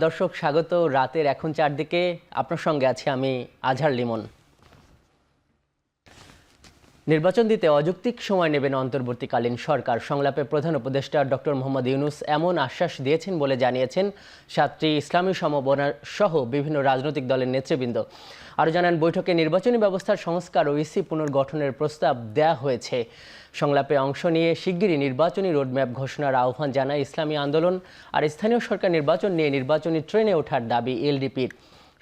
দর্শক স্বাগত রাতের এখন 4 দিকে আপনার সঙ্গে আছি আমি আজহার লিমন। নির্বাচন দিতে অযৌক্তিক সময় নেবেন অন্তর্বর্তীকালীন সরকার। সংলাপে প্রধান উপদেষ্টা ডক্টর মোহাম্মদ ইউনূস এমন আশ্বাস দিয়েছেন বলে জানিয়েছেন ছাত্রী ইসলামী সমমনা সহ বিভিন্ন রাজনৈতিক দলের নেতৃবৃন্দ। আরও জানান, বৈঠকে নির্বাচনী ব্যবস্থার সংস্কার ও ইসি পুনর্গঠনের প্রস্তাব দেয়া হয়েছে। সংলাপে অংশ নিয়ে শিগগিরই নির্বাচনী রোডম্যাপ ঘোষণার আহ্বান জানায় ইসলামী আন্দোলন। আর স্থানীয় সরকার নির্বাচন নিয়ে নির্বাচনী ট্রেনে ওঠার দাবি এলডিপির।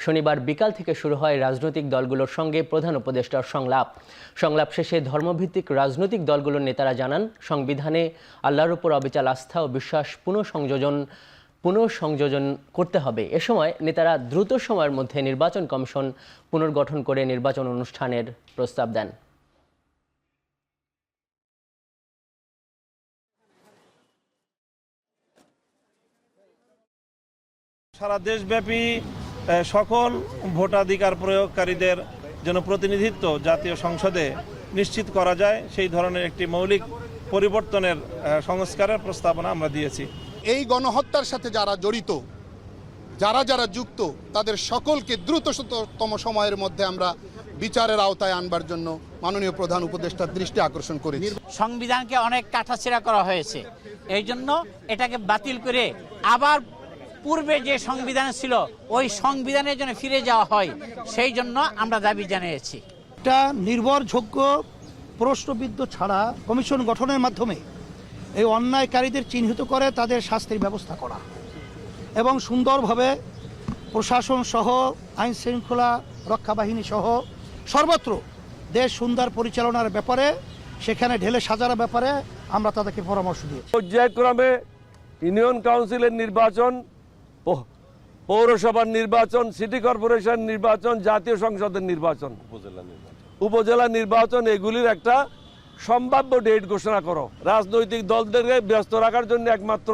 শনিবার বিকাল থেকে শুরু হয় রাজনৈতিক দলগুলোর সঙ্গে প্রধান উপদেষ্টার সংলাপ শেষে ধর্মভিত্তিক রাজনৈতিক দলগুলোর নেতারা জানান, সংবিধানে আল্লাহর উপর অবিচল আস্থা ও বিশ্বাস পুনঃসংযোজন করতে হবে। এ সময় নেতারা দ্রুত সময়ের মধ্যে নির্বাচন কমিশন পুনর্গঠন করে নির্বাচন অনুষ্ঠানের প্রস্তাব দেন। সারা দেশব্যাপী সকল ভোটাধিকার প্রয়োগকারীদের যেন প্রতিনিধিত্ব জাতীয় সংসদে নিশ্চিত করা যায়, সেই ধরনের একটি মৌলিক পরিবর্তনের সংস্কারের প্রস্তাবনা আমরা দিয়েছি। এই গণহত্যার সাথে যারা জড়িত, যারা যুক্ত, তাদের সকলকে দ্রুততম সময়ের মধ্যে আমরা বিচারের আওতায় আনবার জন্য মাননীয় প্রধান উপদেষ্টার দৃষ্টি আকর্ষণ করেছি। সংবিধানকে অনেক কাটাছেঁড়া করা হয়েছে, এই জন্য এটাকে বাতিল করে আবার পূর্বে যে সংবিধান ছিল ওই সংবিধানের জন্য ফিরে যাওয়া হয়, সেই জন্য আমরা দাবি জানিয়েছি। একটা নির্ভরযোগ্য প্রশ্নবিদ্ধ ছাড়া কমিশন গঠনের মাধ্যমে এই অন্যায়কারীদের চিহ্নিত করে তাদের শাস্তির ব্যবস্থা করা এবং সুন্দরভাবে প্রশাসন সহ আইন শৃঙ্খলা রক্ষা বাহিনী সহ সর্বত্র দেশ সুন্দর পরিচালনার ব্যাপারে, সেখানে ঢেলে সাজানোর ব্যাপারে আমরা তাদেরকে পরামর্শ দিয়েছি। পর্যায়ক্রমে ইউনিয়ন কাউন্সিলের নির্বাচন, পৌরসভার নির্বাচন, সিটি কর্পোরেশন নির্বাচন, জাতীয় সংসদের নির্বাচন, উপজেলা নির্বাচন, এগুলির একটা সম্ভাব্য ডেট ঘোষণা করো। রাজনৈতিক দলদেরকে ব্যস্ত রাখার জন্য একমাত্র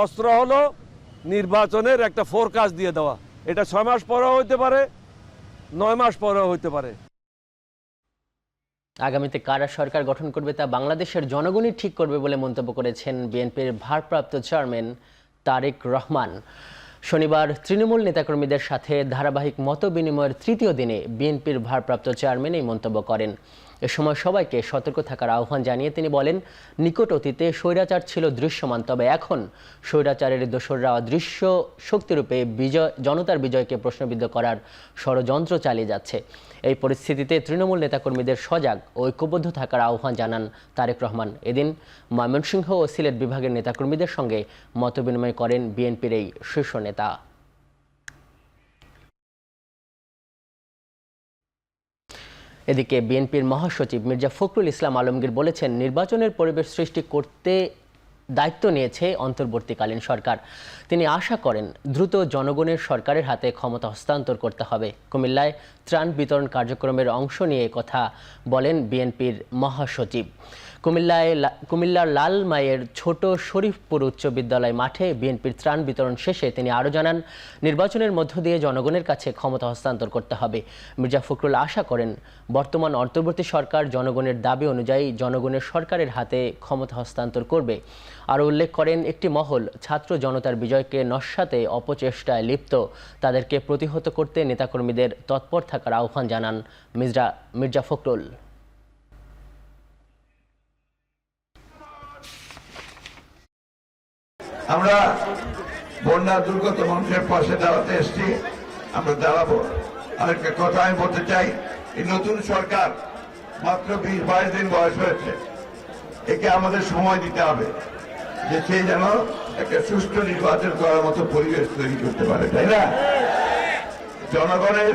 অস্ত্র হলো নির্বাচনের একটা ফোরকাস্ট দিয়ে দেওয়া। এটা 6 মাস পরেও হইতে পারে, 9 মাস পরেও হইতে পারে। আগামীতে কারা সরকার গঠন করবে তা বাংলাদেশের জনগণই ঠিক করবে বলে মন্তব্য করেছেন বিএনপির ভারপ্রাপ্ত চেয়ারম্যান তারেক রহমান। শনিবার তৃণমূল নেতাকর্মীদের সাথে ধারাবাহিক মতবিনিময়ের তৃতীয় দিনে বিএনপির ভারপ্রাপ্ত চেয়ারম্যান এই মন্তব্য করেন। এ সময় সবাইকে সতর্ক থাকার আহ্বান জানিয়ে তিনি বলেন, নিকট অতীতে স্বৈরাচার ছিল দৃশ্যমান, তবে এখন স্বৈরাচারের দোসররা অদৃশ্য শক্তিরূপে জনতার বিজয়কে প্রশ্নবিদ্ধ করার ষড়যন্ত্র চালিয়ে যাচ্ছে। এই পরিস্থিতিতে তৃণমূল নেতাকর্মীদের সজাগ ও ঐক্যবদ্ধ থাকার আহ্বান জানান তারেক রহমান। এদিন ময়মনসিংহ ও সিলেট বিভাগের নেতাকর্মীদের সঙ্গে মতবিনিময় করেন বিএনপির এই শীর্ষ নেতা। এদিকে বিএনপির মহাসচিব মির্জা ফখরুল ইসলাম আলমগীর বলেছেন, নির্বাচনের পরিবেশ সৃষ্টি করতে দায়িত্ব নিয়েছে অন্তর্বর্তীকালীন সরকার। তিনি আশা করেন দ্রুত জনগণের সরকারের হাতে ক্ষমতা হস্তান্তর করতে হবে। কুমিল্লায় ত্রাণ বিতরণ কার্যক্রমের অংশ নিয়ে কথা বলেন বিএনপির মহাসচিব। কুমিল্লার লালমাইয়ের ছোট শরীফপুর উচ্চ বিদ্যালয় মাঠে বিএনপির ত্রাণ বিতরণ শেষে তিনি আরও জানান, নির্বাচনের মধ্য দিয়ে জনগণের কাছে ক্ষমতা হস্তান্তর করতে হবে। মির্জা ফখরুল আশা করেন বর্তমান অন্তর্বর্তী সরকার জনগণের দাবি অনুযায়ী জনগণের সরকারের হাতে ক্ষমতা হস্তান্তর করবে। আরও উল্লেখ করেন, একটি মহল ছাত্র জনতার বিজয়কে নস্যাতে অপচেষ্টায় লিপ্ত, তাদেরকে প্রতিহত করতে নেতাকর্মীদের তৎপর থাকার আহ্বান জানান মির্জা ফখরুল। আমরা বন্যা দুর্গত মানুষের পাশে দাঁড়াতে এসেছি, আমরা দাঁড়াবো। আরেকটা কথা আমি বলতে চাই, এই নতুন সরকার মাত্র 20-22 দিন বয়স হয়েছে, একে আমাদের সময় দিতে হবে যে সে যেন একটা সুষ্ঠু নির্বাচন করার মতো পরিবেশ তৈরি করতে পারে, তাই না? জনগণের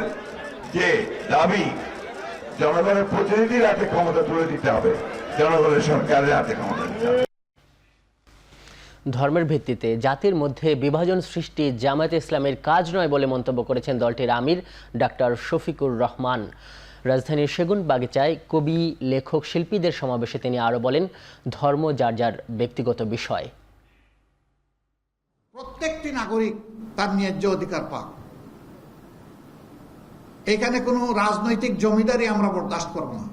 যে দাবি, জনগণের প্রতিনিধির হাতে ক্ষমতা তুলে দিতে হবে, জনগণের সরকারের হাতে ক্ষমতা দিতে হবে। ধর্মের ভিত্তিতে জাতির মধ্যে বিভাজন সৃষ্টি জামায়াতে ইসলামের কাজ নয় বলে মন্তব্য করেছেন দলটির আমির ডাক্তার শফিকুর রহমান। রাজধানীর সেগুন বাগিচায় কবি, লেখক, শিল্পীদের সমাবেশে তিনি আরও বলেন, ধর্ম যার যার ব্যক্তিগত বিষয়। প্রত্যেকটি নাগরিক তার ন্যায্য অধিকার পাক। এখানে কোনো রাজনৈতিক জমিদারি আমরা বরদাস্ত করব না।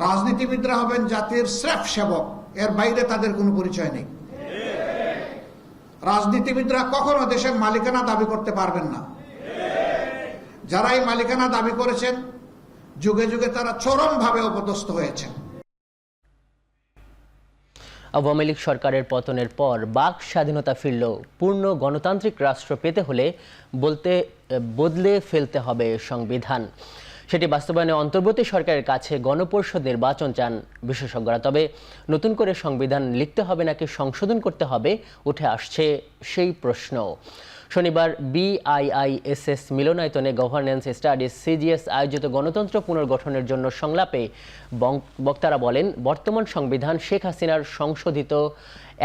রাজনীতিবিদরা হবেন জাতির স্রেফ সেবক, এর বাইরে তাদের কোনো পরিচয় নেই। রাজনীতিবিদরা কখনো দেশের মালিকানা দাবি করতে পারবেন না। যারা এই মালিকানা দাবি করেছেন, যুগে যুগে তারা চরমভাবে অপদস্থ হয়েছেন। আওয়ামী লীগ সরকারের পতনের পর বাক স্বাধীনতা ফিরলেও পূর্ণ গণতান্ত্রিক রাষ্ট্র পেতে হলে বদলে ফেলতে হবে সংবিধান। সেটি বাস্তবায়নে অন্তর্বর্তী সরকারের কাছে গণপরিষদ নির্বাচন চান বিশেষজ্ঞরা। তবে নতুন করে সংবিধান লিখতে হবে নাকি সংশোধন করতে হবে উঠে আসছে সেই প্রশ্ন। শনিবার BIISS মিলনায়তনে গভর্নেন্স স্টাডিজ CGS আয়োজিত গণতন্ত্র পুনর্গঠনের জন্য সংলাপে বক্তারা বলেন, বর্তমান সংবিধান শেখ হাসিনার সংশোধিত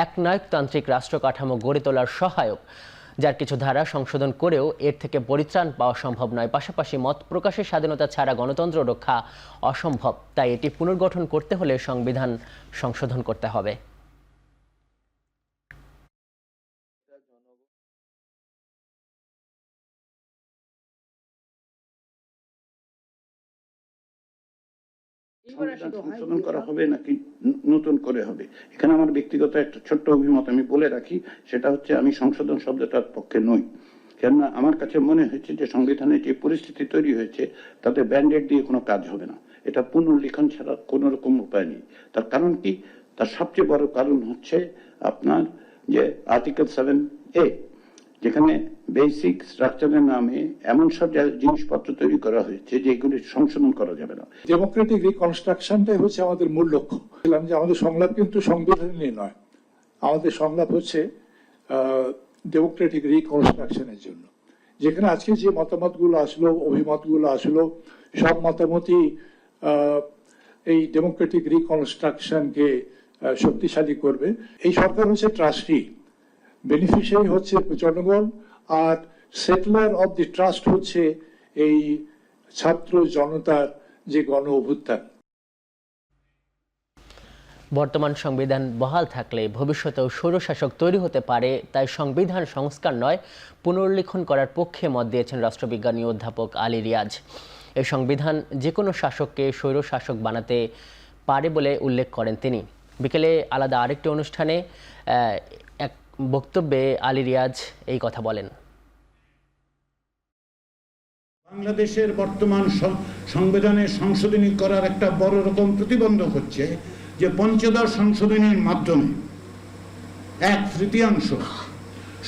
একনায়কতান্ত্রিক রাষ্ট্র কাঠামো গড়ে তোলার সহায়ক, যার কিছু ধারা সংশোধন করেও এর থেকে পরিত্রাণ পাওয়া সম্ভব নয়। পাশাপাশি মত প্রকাশের স্বাধীনতা ছাড়া গণতন্ত্র রক্ষা অসম্ভব। তাই এটি পুনর্গঠন করতে হলে সংবিধান সংশোধন করতে হবে। সংশোধন করা হবে নাকি নতুন করে হবে, এখানে আমার ব্যক্তিগত একটা ছোট্ট অভিমত আমি বলে রাখি। সেটা হচ্ছে, আমি সংশোধন শব্দটার পক্ষে নই। কেননা আমার কাছে মনে হয়েছে যে সংবিধানে যে পরিস্থিতি তৈরি হয়েছে তাতে ব্যান্ডেড দিয়ে কোনো কাজ হবে না। এটা পুনর্লিখন ছাড়া কোনো রকম উপায় নেই। তার কারণ কি? তার সবচেয়ে বড় কারণ হচ্ছে আপনার যে আর্টিকেল 7A, যেখানে বেসিক স্ট্রাকচারের নামে এমন সব জিনিসপত্র তৈরি করা হয়েছে যেগুলি সংশোধন করা যাবে না। ডেমোক্রেটিক রিকনস্ট্রাকশনটাই হচ্ছে আমাদের মূল লক্ষ্য। যে আমাদের সংলাপ কিন্তু সংবিধান নিয়ে নয়, আমাদের সংলাপ হচ্ছে ডেমোক্রেটিক রিকনস্ট্রাকশনের জন্য। যেখানে আজকে যে মতামতগুলো আসলো, অভিমতগুলো আসলো, সব মতামতই এই ডেমোক্রেটিক রিকনস্ট্রাকশনকে শক্তিশালী করবে। এই সরকার হচ্ছে ট্রাস্টি, বেনিফিশিয়ারি হচ্ছে জনগণ, আর সেটলার অব দি ট্রাস্ট হচ্ছে এই ছাত্র জনতার যে গণ অভ্যুত্থান। বর্তমান সংবিধান বহাল থাকলে ভবিষ্যতেও স্বৈরশাসক তৈরি হতে পারে। তাই সংবিধান সংস্কার নয়, পুনর্লিখন করার পক্ষে মত দিয়েছেন রাষ্ট্রবিজ্ঞানী অধ্যাপক আলী রিয়াজ। এই সংবিধান যে কোনো শাসককে স্বৈরশাসক বানাতে পারে বলে উল্লেখ করেন তিনি। বিকেলে আলাদা আরেকটি অনুষ্ঠানে এক বক্তব্যে আলী রিয়াজ এই কথা বলেন। বাংলাদেশের বর্তমান সংবিধানের সংশোধনী করার একটা বড় রকম প্রতিবন্ধক হচ্ছে যে পঞ্চদশ সংশোধনীর মাধ্যমে 1/3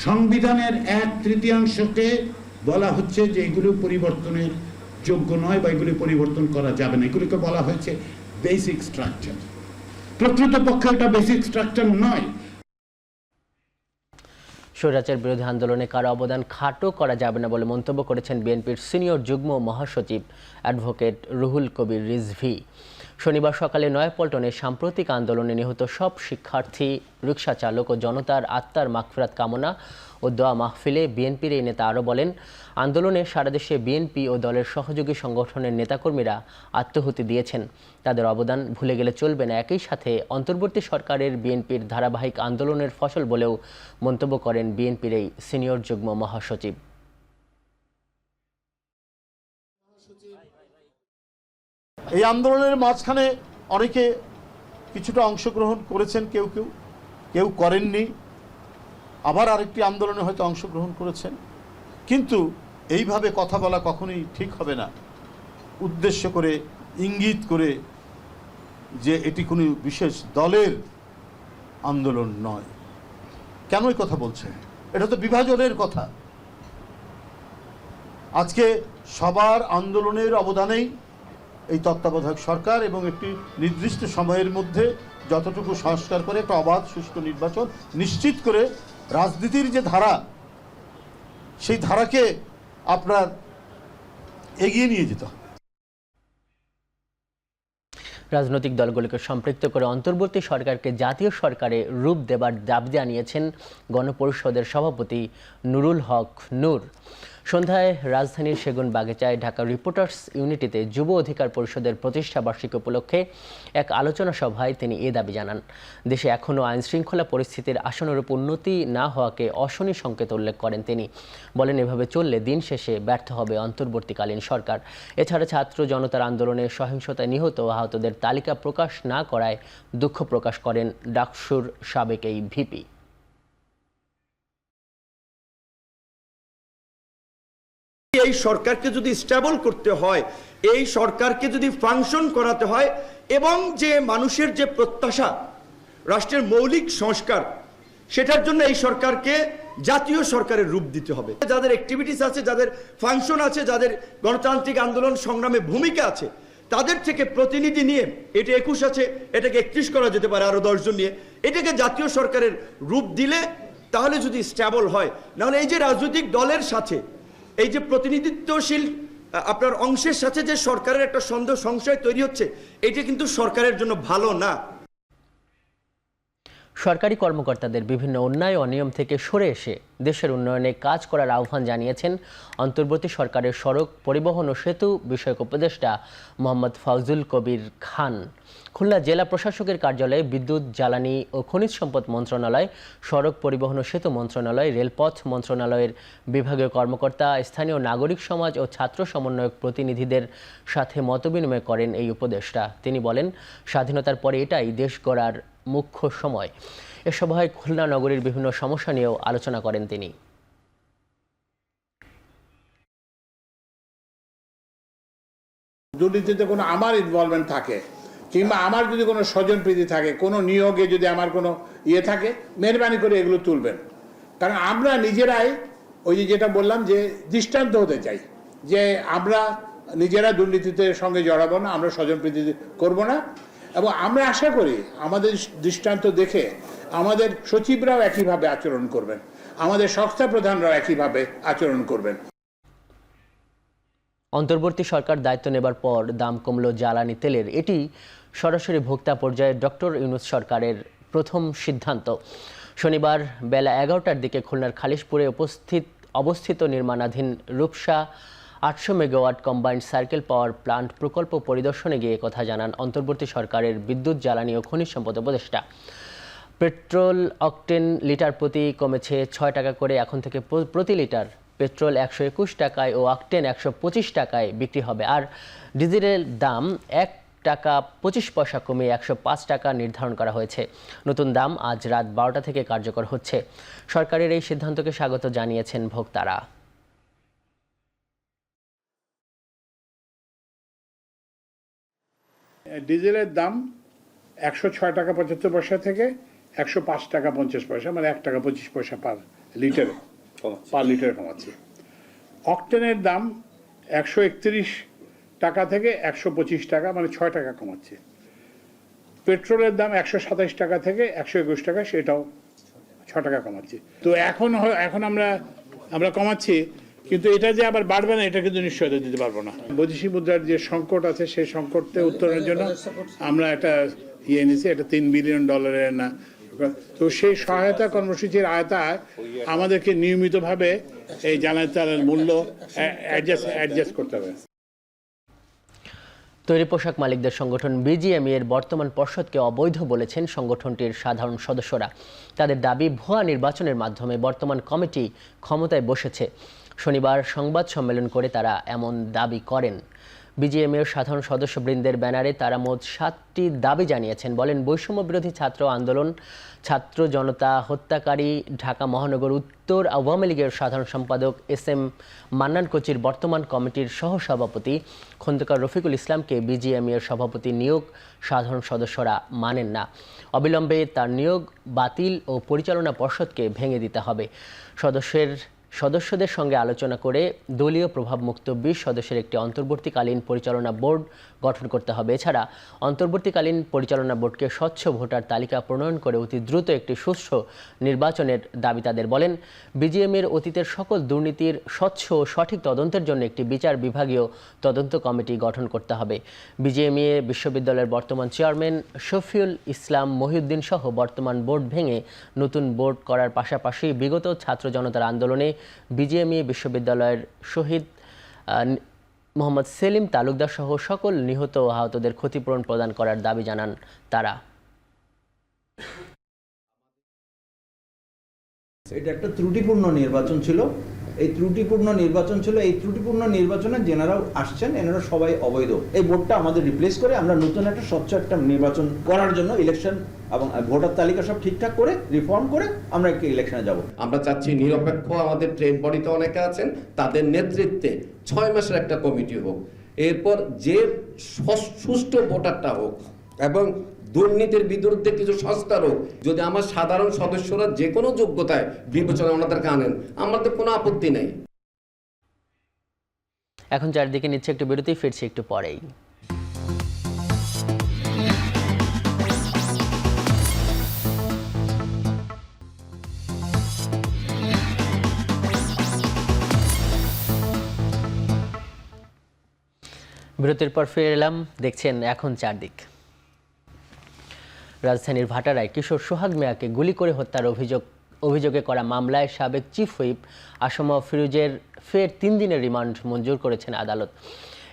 সংবিধানের 1/3কে বলা হচ্ছে যে এগুলো পরিবর্তনের যোগ্য নয় বা এগুলি পরিবর্তন করা যাবে না। এগুলিকে বলা হয়েছে বেসিক স্ট্রাকচার। প্রকৃতপক্ষে এটা বেসিক স্ট্রাকচার নয়। স্বৈরাচার বিরোধী আন্দোলনে কারো অবদান খাটো করা যাবে না বলে মন্তব্য করেছেন বিএনপির সিনিয়র যুগ্ম মহাসচিব অ্যাডভোকেট রুহুল কবির রিজভী। শনিবার সকালে নয়াপল্টনে সাম্প্রতিক আন্দোলনে নিহত সব শিক্ষার্থী, রিকশা চালক ও জনতার আত্মার মাগফিরাত কামনা ও দোয়া মাহফিলে বিএনপির এই নেতা আরও বলেন, আন্দোলনে সারা দেশে বিএনপি ও দলের সহযোগী সংগঠনের নেতাকর্মীরা আত্মাহুতি দিয়েছেন। তাদের অবদান ভুলে গেলে চলবে না। একই সাথে অন্তর্বর্তী সরকারের বিএনপির ধারাবাহিক আন্দোলনের ফসল বলেও মন্তব্য করেন বিএনপির এই সিনিয়র যুগ্ম মহাসচিব। এই আন্দোলনের মাঝখানে অনেকে কিছুটা অংশগ্রহণ করেছেন, কেউ করেননি, আবার আরেকটি আন্দোলনে হয়তো অংশগ্রহণ করেছেন। কিন্তু এইভাবে কথা বলা কখনোই ঠিক হবে না, উদ্দেশ্য করে, ইঙ্গিত করে যে এটি কোনো বিশেষ দলের আন্দোলন নয়। কেন এই কথা বলছেন? এটা তো বিভাজনের কথা। আজকে সবার আন্দোলনের অবদানেই এই তত্ত্বাবধায়ক সরকার এবং একটি নির্দিষ্ট সময়ের মধ্যে যতটুকু সংস্কার করে একটা অবাধ সুষ্ঠু নির্বাচন নিশ্চিত করে রাজনীতির যে ধারা, সেই ধারাকে আপনার এগিয়ে নিয়ে যেতে হবে। রাজনৈতিক দলগুলোকে সম্পৃক্ত করে অন্তর্বর্তী সরকারকে জাতীয় সরকারে রূপ দেবার দাবি জানিয়েছেন গণপরিষদের সভাপতি নুরুল হক নূর। সন্ধ্যায় রাজধানীর সেগুন বাগিচায় ঢাকা রিপোর্টার্স ইউনিটিতে যুব অধিকার পরিষদের প্রতিষ্ঠা বার্ষিকী উপলক্ষে এক আলোচনা সভায় তিনি এ দাবি জানান। দেশে এখনও আইনশৃঙ্খলা পরিস্থিতির আশানুরূপ উন্নতি না হওয়াকে অশনি সংকেত উল্লেখ করেন তিনি। বলেন, এভাবে চললে দিন শেষে ব্যর্থ হবে অন্তর্বর্তীকালীন সরকার। এছাড়া ছাত্র জনতার আন্দোলনে সহিংসতায় নিহত ও আহতদের তালিকা প্রকাশ না করায় দুঃখ প্রকাশ করেন ডাকসুর সাবেক এই ভিপি। এই সরকারকে যদি স্টেবল করতে হয়, এই সরকারকে যদি ফাংশন করাতে হয়, এবং যে মানুষের যে প্রত্যাশা রাষ্ট্রের মৌলিক সংস্কার, সেটার জন্য এই সরকারকে জাতীয় সরকারের রূপ দিতে হবে। যাদের অ্যাক্টিভিটিস আছে, যাদের ফাংশন আছে, যাদের গণতান্ত্রিক আন্দোলন সংগ্রামে ভূমিকা আছে, তাদের থেকে প্রতিনিধি নিয়ে, এটা 21 আছে, এটাকে 31 করা যেতে পারে আরো 10 জন নিয়ে, এটাকে জাতীয় সরকারের রূপ দিলে তাহলে যদি স্টেবল হয়। নাহলে এই যে রাজনৈতিক দলের সাথে এই যে প্রতিনিধিত্বশীল আপনার অংশের সাথে যে সরকারের একটা সন্দেহ সংশয় তৈরি হচ্ছে, এটা কিন্তু সরকারের জন্য ভালো না। সরকারি কর্মকর্তাদের বিভিন্ন অন্যায় অনিয়ম থেকে সরে এসে দেশের উন্নয়নে কাজ করার আহ্বান জানিয়েছেন অন্তর্বর্তী সরকারের সড়ক পরিবহন ও সেতু বিষয়ক উপদেষ্টা মোহাম্মদ ফাউজুল কবির খান। খুলনা জেলা প্রশাসকের কার্যালয়ে বিদ্যুৎ, জ্বালানি ও খনিজ সম্পদ মন্ত্রণালয়, সড়ক পরিবহন ও সেতু মন্ত্রণালয়, রেলপথ মন্ত্রণালয়ের বিভাগীয় কর্মকর্তা, স্থানীয় নাগরিক সমাজ ও ছাত্র সমন্বয়ক প্রতিনিধিদের সাথে মতবিনিময় করেন এই উপদেষ্টা। তিনি বলেন, স্বাধীনতার পরে এটাই দেশ গড়ার মুখ্য সময়। এ সভায় খুলনা নগরীর বিভিন্ন সমস্যা নিয়েও আলোচনা করেন তিনি। দুর্নীতিতে কোনো আমার ইনভলভমেন্ট থাকে, কিংবা আমার যদি কোনো স্বজনপ্রীতি থাকে, কোনো নিয়োগে যদি আমার কোনো ইয়ে থাকে, মেহরবানি করে এগুলো তুলবেন। কারণ আমরা নিজেরাই ওই যেটা বললাম যে দৃষ্টান্ত হতে চাই, যে আমরা নিজেরা দুর্নীতিতে সঙ্গে জড়াবো না, আমরা স্বজনপ্রীতি করব না। এবং আমরা আশা করি আমাদের দৃষ্টান্ত দেখে আমাদের সচিবরাও একইভাবে আচরণ করবেন, আমাদের সংস্থা প্রধানরাও একইভাবে আচরণ করবেন। অন্তর্বর্তী সরকার দায়িত্ব নেবার পর দাম কমল জ্বালানি তেলের। এটি সরাসরি ভোক্তা পর্যায়ে ডক্টর ইউনূস সরকারের প্রথম সিদ্ধান্ত। শনিবার বেলা 11টার দিকে খুলনার খালিশপুরে অবস্থিত নির্মাণাধীন Rupsha 800 megawatt combined circle power plant প্রকল্প পরিদর্শনে গিয়ে কথা জানান অন্তর্বর্তী সরকারের বিদ্যুৎ, জ্বালানি ও খনিজ সম্পদ উপদেষ্টা। পেট্রোল অকটেন লিটার প্রতি কমেছে 6 টাকা করে। এখন থেকে প্রতি লিটার পেট্রোল 121 টাকায় ও অকটেন 125 টাকায় বিক্রি হবে। আর ডিজেলের দাম 1 টাকা 25 পয়সা কমে 105 টাকা নির্ধারণ করা হয়েছে। নতুন দাম আজ রাত 12টা থেকে কার্যকর হচ্ছে। সরকারের এই সিদ্ধান্তকে স্বাগত জানিয়েছেন ভোক্তারা। ডিজেলের দাম 106 টাকা 75 পয়সা থেকে 105 টাকা 50 পয়সা, মানে 1 টাকা 25 পয়সা পার লিটারে কমাচ্ছে। অকটেনের দাম 131 টাকা থেকে 125 টাকা, মানে 6 টাকা কমাচ্ছে। পেট্রোলের দাম 127 টাকা থেকে 121 টাকা, সেটাও 6 টাকা কমাচ্ছে। তো এখন আমরা কমাচ্ছি, কিন্তু এটা যে আবার বাড়বে না এটা কিন্তু নিশ্চয়তা দিতে পারবো না। বৈদেশিক মুদ্রার যে সংকট আছে সেই সংকটে উত্তরণের জন্য আমরা একটা এনেছি, এটা $3 বিলিয়ন না। তো সেই সহায়তা কর্মসূচির আওতায় আমাদেরকে নিয়মিতভাবে এই জ্বালানি তেলের মূল্য অ্যাডজাস্ট করতে হবে। তৈরি পোশাক মালিকদের সংগঠন বিজিএমইএ এর বর্তমান পর্ষদকে অবৈধ বলেছেন সংগঠনটির সাধারণ সদস্যরা। তাদের দাবি, ভুয়া নির্বাচনের মাধ্যমে বর্তমান কমিটি ক্ষমতায় বসেছে। শনিবার সংবাদ সম্মেলন করে তারা এমন দাবি করেন। বিজিএমইএর সাধারণ সদস্যবৃন্দের ব্যানারে তারা মোট 7টি দাবি জানিয়েছেন। বলেন, বৈষম্য বিরোধী ছাত্র আন্দোলন, ছাত্র জনতা হত্যাকারী, ঢাকা মহানগর উত্তর আওয়ামী লীগের সাধারণ সম্পাদক SM মান্নান কোচির বর্তমান কমিটির সহসভাপতি খন্দকার রফিকুল ইসলামকে বিজিএমইএর সভাপতি নিয়োগ সাধারণ সদস্যরা মানেন না। অবিলম্বে তার নিয়োগ বাতিল ও পরিচালনা পর্ষদকে ভেঙে দিতে হবে। সদস্যদের সঙ্গে আলোচনা করে দলীয় প্রভাবমুক্ত 20 সদস্যের একটি অন্তর্বর্তীকালীন পরিচালনা বোর্ড গঠন করতে হবে। এছাড়া অন্তর্বর্তীকালীন পরিচালনা বোর্ডকে স্বচ্ছ ভোটার তালিকা প্রণয়ন করে অতি দ্রুত একটি সুষ্ঠু নির্বাচনের দাবি তাদের। বলেন, বিজিএমইএর অতীতের সকল দুর্নীতির স্বচ্ছ ও সঠিক তদন্তের জন্য একটি বিচার বিভাগীয় তদন্ত কমিটি গঠন করতে হবে। বিজিএমইএ বিশ্ববিদ্যালয়ের বর্তমান চেয়ারম্যান শফিউল ইসলাম মহিউদ্দিন সহ বর্তমান বোর্ড ভেঙে নতুন বোর্ড করার পাশাপাশি বিগত ছাত্র জনতার আন্দোলনে বিজিএমইএ বিশ্ববিদ্যালয়ের শহীদ মোহাম্মদ সেলিম তালুকদার সহ সকল নিহত ও আহতদের ক্ষতিপূরণ প্রদান করার দাবি জানান তারা। এটা একটা ত্রুটিপূর্ণ নির্বাচন ছিল। এই ত্রুটিপূর্ণ নির্বাচনে যেনারা আসছেন এনারা সবাই অবৈধ। এই ভোটটা আমাদের রিপ্লেস করে আমরা নতুন একটা স্বচ্ছ একটা নির্বাচন করার জন্য ইলেকশন এবং ভোটার তালিকা সব ঠিকঠাক করে রিফর্ম করে আমরা একটা ইলেকশনে যাব। আমরা চাচ্ছি নিরপেক্ষ, আমাদের ট্রেন বডিতে অনেকে আছেন, তাদের নেতৃত্বে 6 মাসের একটা কমিটি হোক। এরপর যে সুষ্ঠু ভোটারটা হোক এবং দুর্নীতির বিরুদ্ধে কিছু সংস্কার হোক। যদি আমার সাধারণ সদস্যরা যে কোনো যোগ্যতায় বিবেচনা ওনাদেরকে আনেন, আমাদের কোনো আপত্তি নেই। এখন চারদিকে নিচ্ছে একটু বিরতি, ফিরছি একটু পরেই। বিরতির পর ফিরে এলাম, দেখছেন এখন চারদিক। রাজধানীর ভাটারায় কিশোর সোহাগ মিয়াকে গুলি করে হত্যার অভিযোগে করা মামলায় সাবেক চিফ হুইপ আসম ফিরোজের ফের 3 দিনের রিমান্ড মঞ্জুর করেছেন আদালত।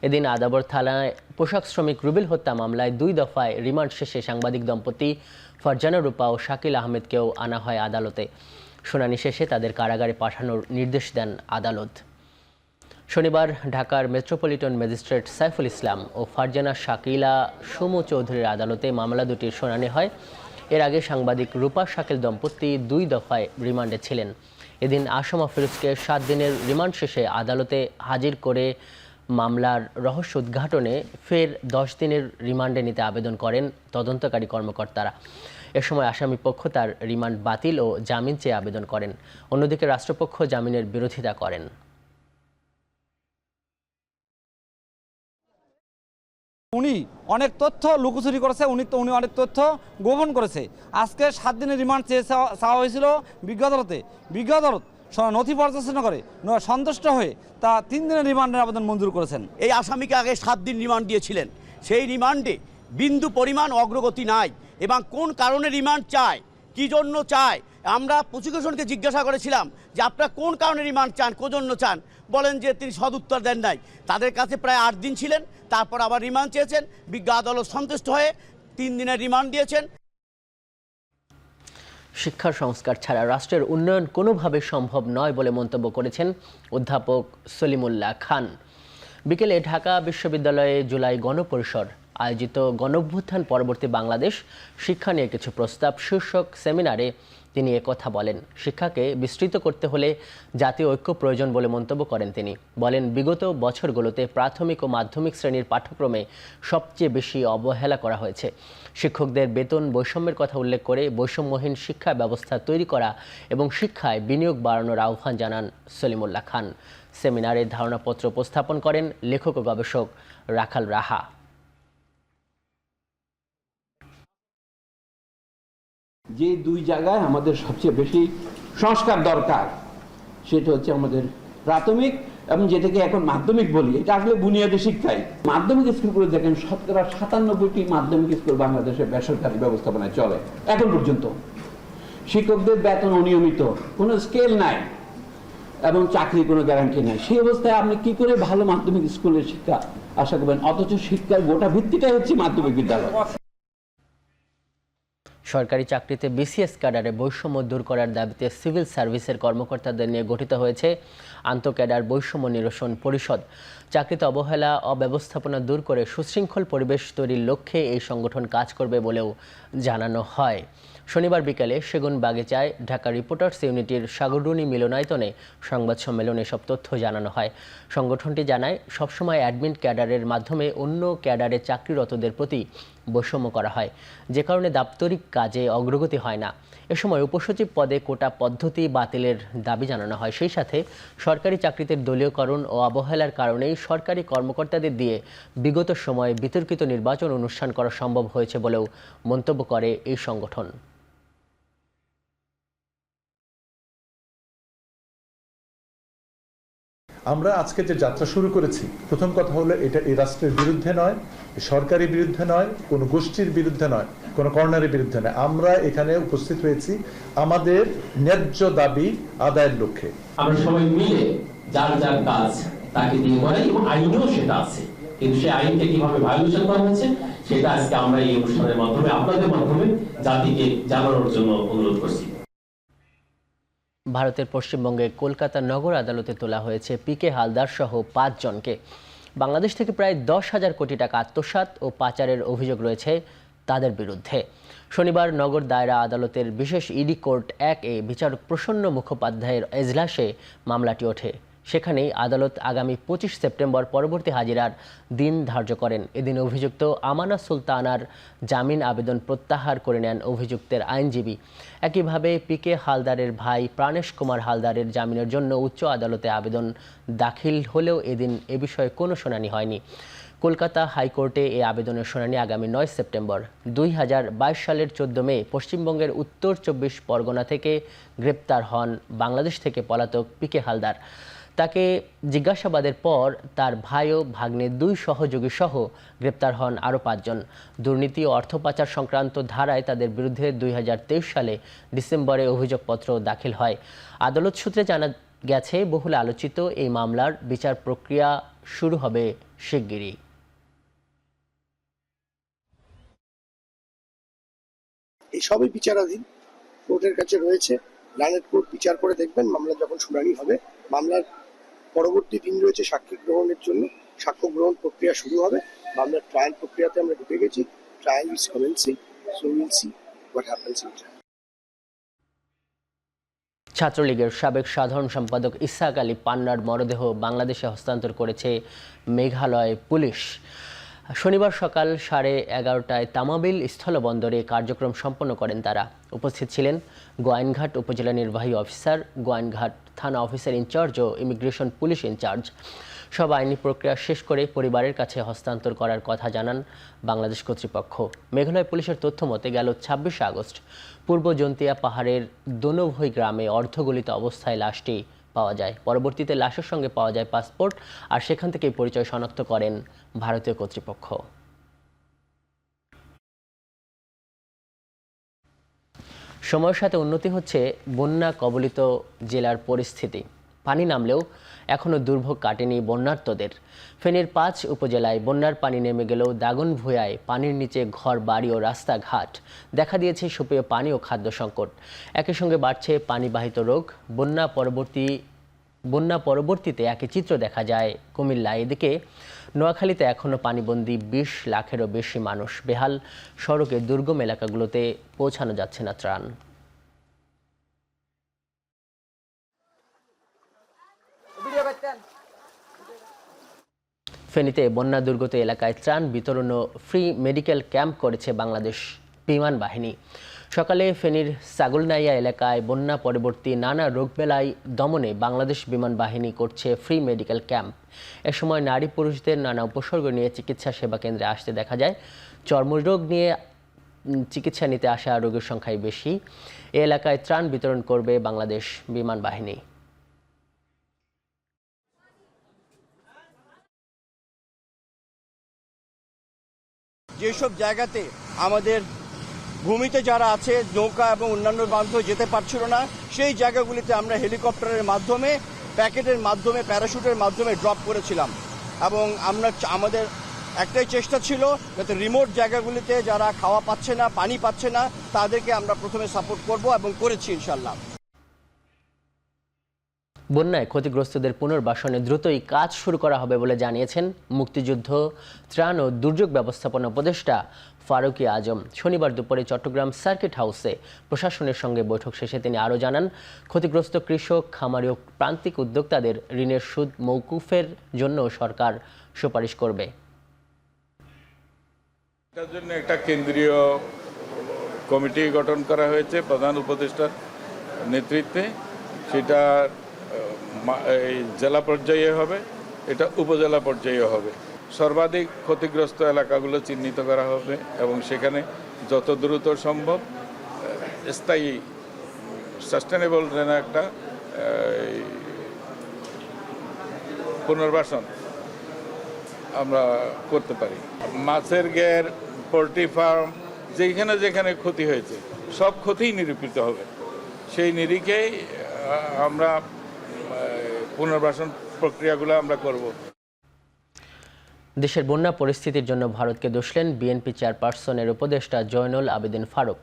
এদিন আদাবর থানায় পোশাক শ্রমিক রুবেল হত্যা মামলায় 2 দফায় রিমান্ড শেষে সাংবাদিক দম্পতি ফারজানা রূপা ও শাকিল আহমেদকেও আনা হয় আদালতে। শুনানি শেষে তাদের কারাগারে পাঠানোর নির্দেশ দেন আদালত। শনিবার ঢাকার মেট্রোপলিটন ম্যাজিস্ট্রেট সাইফুল ইসলাম ও ফারজানা শাকিলা সুমু চৌধুরীর আদালতে মামলা দুটির শুনানি হয়। এর আগে সাংবাদিক রূপা শাকিল দম্পতি 2 দফায় রিমান্ডে ছিলেন। এদিন আসমা ফিরোজকে 7 দিনের রিমান্ড শেষে আদালতে হাজির করে মামলার রহস্য উদ্ঘাটনে ফের 10 দিনের রিমান্ডে নিতে আবেদন করেন তদন্তকারী কর্মকর্তারা। এ সময় আসামি পক্ষ তার রিমান্ড বাতিল ও জামিন চেয়ে আবেদন করেন। অন্যদিকে রাষ্ট্রপক্ষ জামিনের বিরোধিতা করেন। উনি অনেক তথ্য লুকোচুরি করেছে, উনি অনেক তথ্য গোপন করেছে। আজকে 7 দিনের রিমান্ড চেয়ে চাওয়া হয়েছিল বিজ্ঞ আদালতে। বিজ্ঞ আদালত নথি পর্যালোচনা করে সন্তুষ্ট হয়ে তা 3 দিনের রিমান্ডের আবেদন মঞ্জুর করেছেন। এই আসামিকে আগে 7 দিন রিমান্ড দিয়েছিলেন, সেই রিমান্ডে বিন্দু পরিমাণ অগ্রগতি নাই এবং কোন কারণে রিমান্ড চায়, কী জন্য চায়। আমরা প্রসিকিউশনকে জিজ্ঞাসা করেছিলাম যে আপনারা কোন কারণে রিমান্ড চান, কোজন্য চান, বলেন যে তিনি সদুত্তর দেন নাই। তাদের কাছে প্রায় 8 দিন ছিলেন, তারপর আবার রিমান্ড চেয়েছেন। বিজ্ঞ আদালত সন্তুষ্ট হয়ে 3 দিনের রিমান্ড দিয়েছেন। শিক্ষা সংস্কার ছাড়া রাষ্ট্রের উন্নয়ন কোনোভাবে সম্ভব নয় বলে মন্তব্য করেছেন অধ্যাপক সলিমুল্লাহ খান। বিকেলে ঢাকা বিশ্ববিদ্যালয়ে জুলাই গণপরিষদ আয়োজিত গণঅভ্যুত্থান পরবর্তী বাংলাদেশ শিক্ষা নিয়ে কিছু প্রস্তাব শীর্ষক সেমিনারে তিনি একথা বলেন। শিক্ষাকে বিস্তৃত করতে হলে জাতীয় ঐক্য প্রয়োজন বলে মন্তব্য করেন তিনি। বলেন, বিগত বছরগুলোতে প্রাথমিক ও মাধ্যমিক শ্রেণীর পাঠ্যক্রমে সবচেয়ে বেশি অবহেলা করা হয়েছে। শিক্ষকদের বেতন বৈষম্যের কথা উল্লেখ করে বৈষম্যহীন শিক্ষা ব্যবস্থা তৈরি করা এবং শিক্ষায় বিনিয়োগ বাড়ানোর আহ্বান জানান সলিমুল্লাহ খান। সেমিনারে ধারণাপত্র উপস্থাপন করেন লেখক ও গবেষক রাখাল রাহা। যে 2 জায়গায় আমাদের সবচেয়ে বেশি সংস্কার দরকার সেটা হচ্ছে আমাদের প্রাথমিক এবং যেটাকে এখন মাধ্যমিক বলি, এটা আসলে বুনিয়াদী শিক্ষাই। মাধ্যমিক স্কুলগুলো দেখেন শতকরা 97টি মাধ্যমিক স্কুল বাংলাদেশের বেসরকারি ব্যবস্থাপনায় চলে এখন পর্যন্ত। শিক্ষকদের বেতন অনিয়মিত, কোনো স্কেল নাই এবং চাকরির কোনো গ্যারান্টি নাই। সেই অবস্থায় আপনি কি করে ভালো মাধ্যমিক স্কুলের শিক্ষা আশা করবেন? অথচ শিক্ষার গোটা ভিত্তিটাই হচ্ছে মাধ্যমিক বিদ্যালয়। সরকারি চাকরিতে বিসিএস ক্যাডারে বৈষম্য দূর করার দাবিতে সিভিল সার্ভিসের কর্মকর্তাদের নিয়ে গঠিত হয়েছে আন্তঃক্যাডার বৈষম্য নিরসন পরিষদ। চাকরিতে অবহেলা অব্যবস্থাপনা দূর করে সুশৃঙ্খল পরিবেশ তৈরির লক্ষ্যে এই সংগঠন কাজ করবে বলেও জানানো হয়। শনিবার বিকালে সেগুন বাগিচায় ঢাকা রিপোর্টার্স ইউনিটির সাগররুনি মিলনায়তনে সংবাদ সম্মেলনে এসব তথ্য জানানো হয়। সংগঠনটি জানায়, সবসময় অ্যাডমিন ক্যাডারের মাধ্যমে অন্য ক্যাডারে চাকরিরতদের প্রতি বৈষম্য করা হয়, যে কারণে দাপ্তরিক কাজে অগ্রগতি হয় না। এ সময় উপসচিব পদে কোটা পদ্ধতি বাতিলের দাবি জানানো হয়। সেই সাথে সরকারি চাকরিতে দলীয়করণ ও অবহেলার কারণেই সরকারি কর্মকর্তাদের দিয়ে বিগত সময়ে বিতর্কিত নির্বাচন অনুষ্ঠান করা সম্ভব হয়েছে বলেও মন্তব্য করে এই সংগঠন। আমরা আজকে যে যাত্রা শুরু করেছি, প্রথম কথা হলো এটা এই রাষ্ট্রের বিরুদ্ধে নয়, সরকারি বিরুদ্ধে নয়, কোনো গোষ্ঠীর বিরুদ্ধে নয়, কোনো কর্নারের বিরুদ্ধে নয়। আমরা এখানে উপস্থিত হয়েছি আমাদের ন্যায্য দাবি আদায়ের লক্ষ্যে। আমরা সবাই মিলে যার যার কাজ তাকে দিয়ে করাই এবং আইনেও সেটা আছে, কিন্তু সেই আইনকে কিভাবে ভায়োলেশন করা হয়েছে সেটা আজকে আমরা এই অনুষ্ঠানের মাধ্যমে আপনাদের মাধ্যমে জাতিকে জানানোর জন্য অনুরোধ করছি। ভারতের পশ্চিমবঙ্গে কলকাতা নগর আদালতে তোলা হয়েছে পিকে হালদার সহ 5 জনকে। বাংলাদেশ থেকে প্রায় 10,000 কোটি টাকা আত্মসাৎ ও পাচারের অভিযোগ রয়েছে তাদের বিরুদ্ধে। শনিবার নগর দায়রা আদালতের বিশেষ ইডি কোর্ট 1-এ বিচারক প্রসন্ন মুখোপাধ্যায়ের এজলাসে মামলাটি ওঠে। সেখানেই আদালত আগামী 25 সেপ্টেম্বর পরবর্তী হাজিরার দিন ধার্য করেন। এদিন অভিযুক্ত আমানা সুলতানার জামিন আবেদন প্রত্যাহার করে নেন অভিযুক্তের আইনজীবী। একইভাবে পিকে হালদারের ভাই প্রাণেশ কুমার হালদারের জামিনের জন্য উচ্চ আদালতে আবেদন দাখিল হলেও এদিন এ বিষয়ে কোনো শুনানি হয়নি। কলকাতা হাইকোর্টে এই আবেদনের শুনানি আগামী 9 সেপ্টেম্বর। 2022 সালের 14 মে পশ্চিমবঙ্গের উত্তর 24 পরগনা থেকে গ্রেপ্তার হন বাংলাদেশ থেকে পলাতক পিকে হালদার। তাকে জিজ্ঞাসাবাদের পর তার ভাই ও ভাগ্নে 2 সহযোগী সহ গ্রেপ্তার হন আরও 5 জন। দুর্নীতি ও অর্থ পাচার সংক্রান্ত ধারায় তাদের বিরুদ্ধে 2023 সালে ডিসেম্বরে অভিযোগপত্র দাখিল হয়। আদালত সূত্রে জানা গেছে, বহুল আলোচিত এই মামলার বিচার প্রক্রিয়া শুরু হবে শিগগিরই। এই সবই বিচারাধীন, কোর্টের কাছে রয়েছে। লার্নেড কোর্ট বিচার করে দেখবেন। মামলা যখন শুনানি হবে, মামলার পরবর্তী দিন রয়েছে সাক্ষী গ্রহণের জন্য। সাক্ষ্য গ্রহণ প্রক্রিয়া শুরু হবে। মামলার ট্রায়াল প্রক্রিয়াতে আমরা ঢুকে গেছি। Trial is commencing, so will see what happens in trial. ছাত্রলীগের সাবেক সাধারণ সম্পাদক ইসহাক আলী পান্নার মরদেহ বাংলাদেশে হস্তান্তর করেছে মেঘালয় পুলিশ। শনিবার সকাল 11:30টায় তামাবিল স্থলবন্দরে কার্যক্রম সম্পন্ন করেন তারা। উপস্থিত ছিলেন গোয়াইনঘাট উপজেলা নির্বাহী অফিসার, গোয়াইনঘাট থানা অফিসার ইনচার্জ ও ইমিগ্রেশন পুলিশ ইনচার্জ। সব আইনি প্রক্রিয়া শেষ করে পরিবারের কাছে হস্তান্তর করার কথা জানান বাংলাদেশ কর্তৃপক্ষ। মেঘালয় পুলিশের তথ্য মতে গেল 26 আগস্ট পূর্ব জন্তিয়া পাহাড়ের দোনভই গ্রামে অর্ধগলিত অবস্থায় লাশটি পাওয়া যায়। পরবর্তীতে লাশের সঙ্গে পাওয়া যায় পাসপোর্ট, আর সেখান থেকেই পরিচয় শনাক্ত করেন ভারতীয় কর্তৃপক্ষ। সময়ের সাথে উন্নতি হচ্ছে বন্যা কবলিত জেলার পরিস্থিতি। পানি নামলেও এখনও দুর্ভোগ কাটেনি বন্যার্তদের। ফেনীর 5 উপজেলায় বন্যার পানি নেমে গেলেও দাগনভূঞায় পানির নিচে ঘর বাড়ি ও রাস্তাঘাট। দেখা দিয়েছে সুপেয় পানি ও খাদ্য সংকট। একই সঙ্গে বাড়ছে পানিবাহিত রোগ। বন্যা পরবর্তীতে একই চিত্র দেখা যায় কুমিল্লায়। এদিকে নোয়াখালীতে এখনও পানিবন্দী 20 লাখেরও বেশি মানুষ। বেহাল সড়কে দুর্গম এলাকাগুলোতে পৌঁছানো যাচ্ছে না ত্রাণ। ফেনীতে বন্যা দুর্গত এলাকায় ত্রাণ বিতরণ ও ফ্রি মেডিকেল ক্যাম্প করেছে বাংলাদেশ বিমান বাহিনী। সকালে ফেনীর ছাগলনাইয়া এলাকায় বন্যা পরবর্তী নানা রোগবেলাই দমনে বাংলাদেশ বিমান বাহিনী করছে ফ্রি মেডিকেল ক্যাম্প। এ সময় নারী পুরুষদের নানা উপসর্গ নিয়ে চিকিৎসা সেবা কেন্দ্রে আসতে দেখা যায়। চর্মরোগ নিয়ে চিকিৎসা নিতে আসা রোগীর সংখ্যাই বেশি। এ এলাকায় ত্রাণ বিতরণ করবে বাংলাদেশ বিমান বাহিনী। যেসব জায়গাতে আমাদের ভূমিতে যারা আছে নৌকা এবং অন্যান্য মাধ্যমে যেতে পারছিল না, সেই জায়গাগুলিতে আমরা হেলিকপ্টারের মাধ্যমে, প্যাকেটের মাধ্যমে, প্যারাশুটের মাধ্যমে ড্রপ করেছিলাম। এবং আমাদের একটাই চেষ্টা ছিল যাতে রিমোট জায়গাগুলিতে যারা খাওয়া পাচ্ছে না, পানি পাচ্ছে না, তাদেরকে আমরা প্রথমে সাপোর্ট করব এবং করেছি ইনশাল্লাহ। বন্যায় ক্ষতিগ্রস্তদের পুনর্বাসনে দ্রুতই কাজ শুরু করা হবে বলে জানিয়েছেন মুক্তিযুদ্ধ, ত্রাণ ও দুর্যোগ ব্যবস্থাপনা উপদেষ্টা ফারুকী আজম। শনিবার দুপুরে চট্টগ্রাম সার্কিট হাউসে প্রশাসনের সঙ্গে বৈঠক শেষে তিনি আরও জানান, ক্ষতিগ্রস্ত কৃষক, খামারি ও প্রান্তিক উদ্যোক্তাদের ঋণের সুদ মওকুফের জন্য সরকার সুপারিশ করবে। এটার জন্য একটা কেন্দ্রীয় কমিটি গঠন করা হয়েছে প্রধান উপদেষ্টার নেতৃত্বে। সেটা এই জেলা পর্যায়ে হবে, এটা উপজেলা পর্যায়ে হবে। সর্বাধিক ক্ষতিগ্রস্ত এলাকাগুলো চিহ্নিত করা হবে এবং সেখানে যত দ্রুত সম্ভব স্থায়ী সাস্টেনেবল যেন একটা পুনর্বাসন আমরা করতে পারি। মাছের ঘের, পোলট্রি ফার্ম, যেখানে যেখানে ক্ষতি হয়েছে সব ক্ষতিই নিরূপিত হবে। সেই নিরিখেই আমরা পুনর্বাসন প্রক্রিয়াগুলো আমরা করব। দেশের বন্যা পরিস্থিতির জন্য ভারতকে দোষলেন বিএনপি চেয়ারপারসনের উপদেষ্টা জয়নুল আবেদিন ফারুক।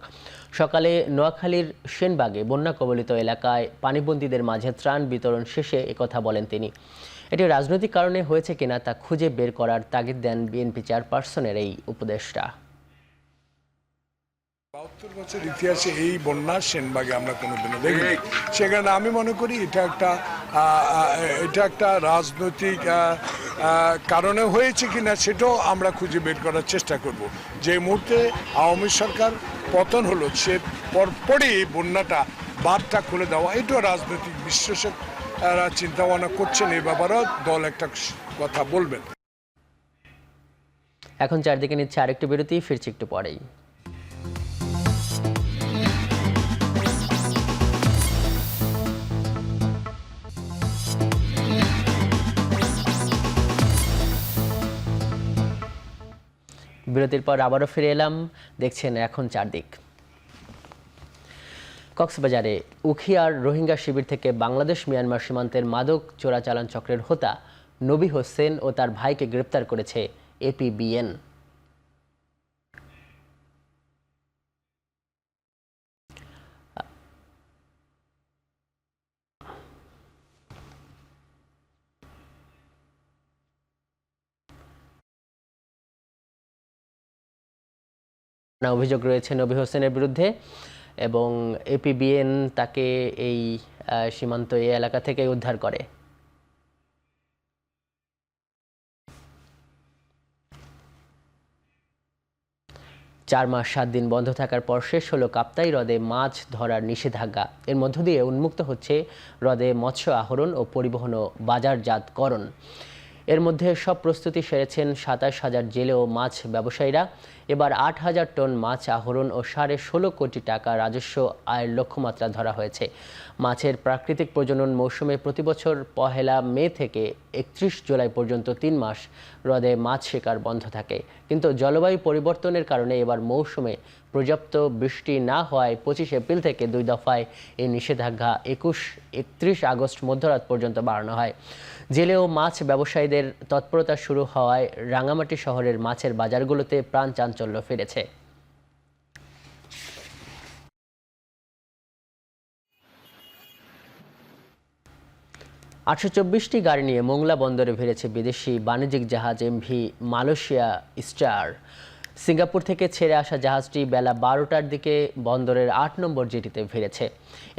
সকালে নোয়াখালীর সেনবাগে বন্যা কবলিত এলাকায় পানিবন্দীদের মাঝে ত্রাণ বিতরণ শেষে একথা বলেন তিনি। এটি রাজনৈতিক কারণে হয়েছে কিনা তা খুঁজে বের করার তাগিদ দেন বিএনপি চেয়ারপারসনের এই উপদেষ্টা। 72 বছর ইতিহাসে এই বন্যা সেনবাগে আমরা কোনোদিনও দেখিনি। সেখানে আমি মনে করি এটা একটা রাজনৈতিক কারণে হয়েছে কিনা সেটাও আমরা খুঁজে বের করার চেষ্টা করব। যে মুহূর্তে আওয়ামী সরকার পতন হলো সে পরপরই বন্যাটা বাঁধটা খুলে দেওয়া, এটাও রাজনৈতিক বিশ্লেষকরা চিন্তা ভাবনা করছেন, এই ব্যাপারেও দল একটা কথা বলবেন। এখন চারদিকে নিচ্ছে আরেকটু বিরতি, ফিরছি একটু পরেই। বিরতির পর আবারও ফিরে এলাম, দেখছেন এখন চারদিক। কক্সবাজারে উখিয়ার রোহিঙ্গা শিবির থেকে বাংলাদেশ মিয়ানমার সীমান্তের মাদক চোরাচালান চক্রের হোতা নবী হোসেন ও তার ভাইকে গ্রেপ্তার করেছে এপিবিএন। অভিযোগ রয়েছে নবী হোসেনের বিরুদ্ধে এবং এপিবিএন তাকে এই সীমান্ত এই এলাকা থেকে উদ্ধার করে। 4 মাস 7 দিন বন্ধ থাকার পর শেষ হলো কাপ্তাই হ্রদে মাছ ধরার নিষেধাজ্ঞা। এর মধ্য দিয়ে উন্মুক্ত হচ্ছে হ্রদে মৎস্য আহরণ ও পরিবহন ও বাজারজাতকরণ। এর মধ্যে সব প্রস্তুতি সেরেছেন 27,000 জেলে ও মাছ ব্যবসায়ীরা। এবার 8,000 টন মাছ আহরণ ও 16.5 কোটি টাকা রাজস্ব আয়ের লক্ষ্যমাত্রা ধরা হয়েছে। মাছের প্রাকৃতিক প্রজনন মৌসুমে প্রতিবছর 1 মে থেকে 31 জুলাই পর্যন্ত 3 মাস হ্রদে মাছ শিকার বন্ধ থাকে, কিন্তু জলবায়ু পরিবর্তনের কারণে এবার মৌসুমে পর্যাপ্ত বৃষ্টি না হওয়ায় 25 এপ্রিল থেকে 2 দফায় এই নিষেধাজ্ঞা 31 আগস্ট মধ্যরাত পর্যন্ত বাড়ানো হয়। জেলে ও মাছ ব্যবসায়ীদের তৎপরতা শুরু হওয়ায় রাঙামাটি শহরের মাছের বাজারগুলোতে প্রাণ চাঞ্চল্য ফিরেছে। টি গাড়ি নিয়ে মোংলা বন্দরে ভিড়েছে বিদেশি বাণিজ্যিক জাহাজ এমভি মালয়েশিয়া স্টার। সিঙ্গাপুর থেকে ছেড়ে আসা জাহাজটি বেলা 12টার দিকে বন্দরের 8 নম্বর জেটিতে ভিড়েছে।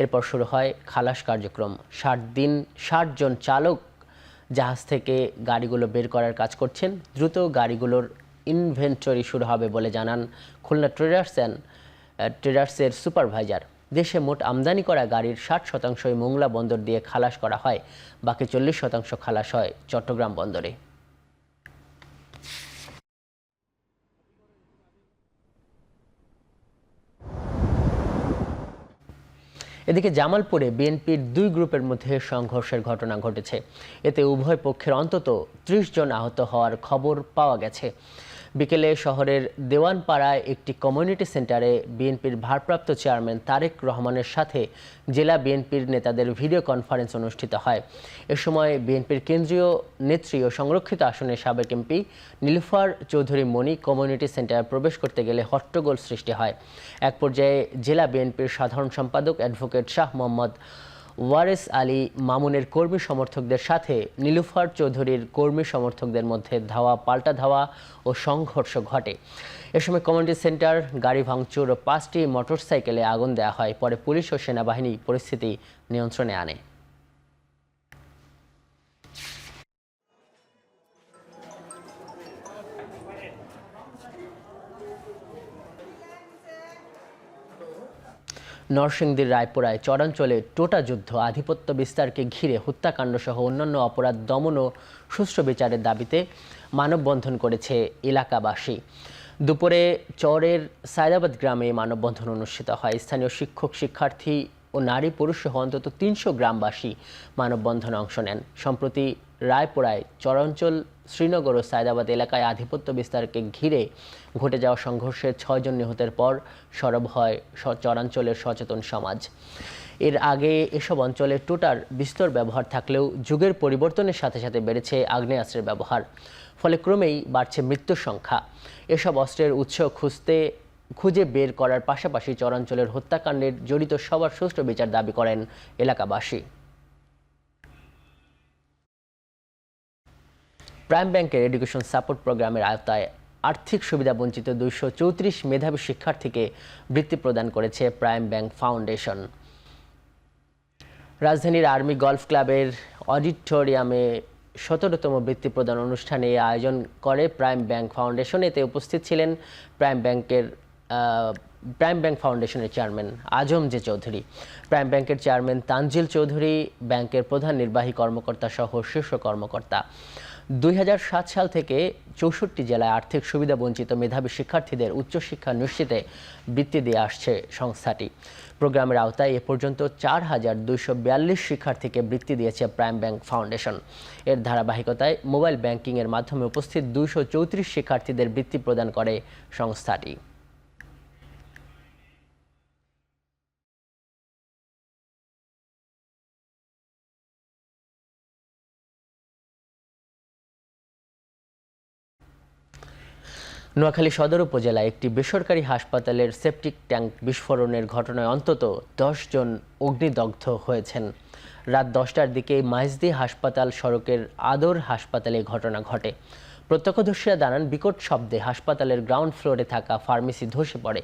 এরপর শুরু হয় খালাস কার্যক্রম। 60 জন চালক জাহাজ থেকে গাড়িগুলো বের করার কাজ করছেন। দ্রুত গাড়িগুলোর ইনভেন্টরি শুরু হবে বলে জানান খুলনা ট্রেডার্সের সুপারভাইজার। দেশে মোট আমদানি করা গাড়ির 60% মোংলা বন্দর দিয়ে খালাস করা হয়, বাকি 40% খালাস হয় চট্টগ্রাম বন্দরে। এদিকে জামালপুরে বিএনপির 2 গ্রুপের মধ্যে সংঘর্ষের ঘটনা ঘটেছে। এতে উভয় পক্ষের অন্তত 30 জন আহত হওয়ার খবর পাওয়া গেছে। বিকেলে শহরের দেওয়ানপাড়ায় একটি কমিউনিটি সেন্টারে বিএনপির ভারপ্রাপ্ত চেয়ারম্যান তারেক রহমানের সাথে জেলা বিএনপির নেতাদের ভিডিও কনফারেন্স অনুষ্ঠিত হয়। এ সময় বিএনপির কেন্দ্রীয় নেত্রী ও সংরক্ষিত আসনের সাবেক এমপি নীলুফার চৌধুরী মনি কমিউনিটি সেন্টারে প্রবেশ করতে গেলে হট্টগোল সৃষ্টি হয়। এক পর্যায়ে জেলা বিএনপির সাধারণ সম্পাদক অ্যাডভোকেট শাহ মোহাম্মদ ওয়ারেস আলী মামুনের কর্মী সমর্থকদের সাথে নীলুফার চৌধুরীর কর্মী সমর্থকদের মধ্যে ধাওয়া পাল্টা ধাওয়া ও সংঘর্ষ ঘটে। এ সময় কমিউনিটি সেন্টার, গাড়ি ভাঙচুর ও 5টি মোটরসাইকেলে আগুন দেওয়া হয়। পরে পুলিশ ও সেনাবাহিনী পরিস্থিতি নিয়ন্ত্রণে আনে। নরসিংদীর রায়পুরায় চরাঞ্চলে টোটা যুদ্ধ, আধিপত্য বিস্তারকে ঘিরে হত্যাকাণ্ড সহ অন্যান্য অপরাধ দমন ও সুষ্ঠু বিচারের দাবিতে মানববন্ধন করেছে এলাকাবাসী। দুপুরে চরের সায়দাবাদ গ্রামে মানববন্ধন অনুষ্ঠিত হয়। স্থানীয় শিক্ষক, শিক্ষার্থী ও নারী পুরুষ সহ অন্তত 300 গ্রামবাসী মানববন্ধনে অংশ নেন। সম্প্রতি রায়পুরায় চরাঞ্চল শ্রীনগর ও সায়দাবাদ এলাকায় আধিপত্য বিস্তারকে ঘিরে ঘটে যাওয়া সংঘর্ষে 6 জন নিহতের পর সরব হয় চরাঞ্চলের সচেতন সমাজ। এর আগে এসব অঞ্চলে টোটার বিস্তর ব্যবহার থাকলেও যুগের পরিবর্তনের সাথে সাথে বেড়েছে আগ্নেয়াস্ত্রের ব্যবহার, ফলে ক্রমেই বাড়ছে মৃত্যুর সংখ্যা। এসব অস্ত্রের উৎস খুঁজতে খুঁজে বের করার পাশাপাশি চরাঞ্চলের হত্যাকাণ্ডের জড়িত সবার সুষ্ঠু বিচার দাবি করেন এলাকাবাসী। প্রাইম ব্যাংকের এডুকেশন সাপোর্ট প্রোগ্রামের আওতায় আর্থিক সুবিধা বঞ্চিত 234 মেধাবী শিক্ষার্থীকে বৃত্তি প্রদান করেছে প্রাইম ব্যাংক ফাউন্ডেশন। রাজধানীর আর্মি গলফ ক্লাবের অডিটোরিয়ামে 17তম বৃত্তি প্রদান অনুষ্ঠানে আয়োজন করে প্রাইম ব্যাংক ফাউন্ডেশন। এতে উপস্থিত ছিলেন প্রাইম ব্যাংক ফাউন্ডেশনের চেয়ারম্যান আজম জে চৌধুরী, প্রাইম ব্যাংকের চেয়ারম্যান তানজিল চৌধুরী, ব্যাংকের প্রধান নির্বাহী কর্মকর্তা সহ শীর্ষ কর্মকর্তা। 2007 সাল থেকে 64 জেলায় আর্থিক সুবিধা বঞ্চিত মেধাবী শিক্ষার্থীদের উচ্চশিক্ষা নিশ্চিতে বৃত্তি দিয়ে আসছে সংস্থাটি। প্রোগ্রামের আওতায় এ পর্যন্ত 4242 শিক্ষার্থীকে বৃত্তি দিয়েছে প্রাইম ব্যাংক ফাউন্ডেশন। এর ধারাবাহিকতায় মোবাইল ব্যাংকিংয়ের মাধ্যমে উপস্থিত 234 শিক্ষার্থীদের বৃত্তি প্রদান করে সংস্থাটি। নোয়াখালী সদর উপজেলায় একটি বেসরকারি হাসপাতালের সেপটিক ট্যাঙ্ক বিস্ফোরণের ঘটনায় অন্তত 10 জন অগ্নিদগ্ধ হয়েছেন। রাত 10টার দিকে মাইজদি হাসপাতাল সড়কের আদর হাসপাতালে ঘটনা ঘটে। প্রত্যক্ষদর্শীরা জানান, বিকট শব্দে হাসপাতালের গ্রাউন্ড ফ্লোরে থাকা ফার্মেসি ধসে পড়ে।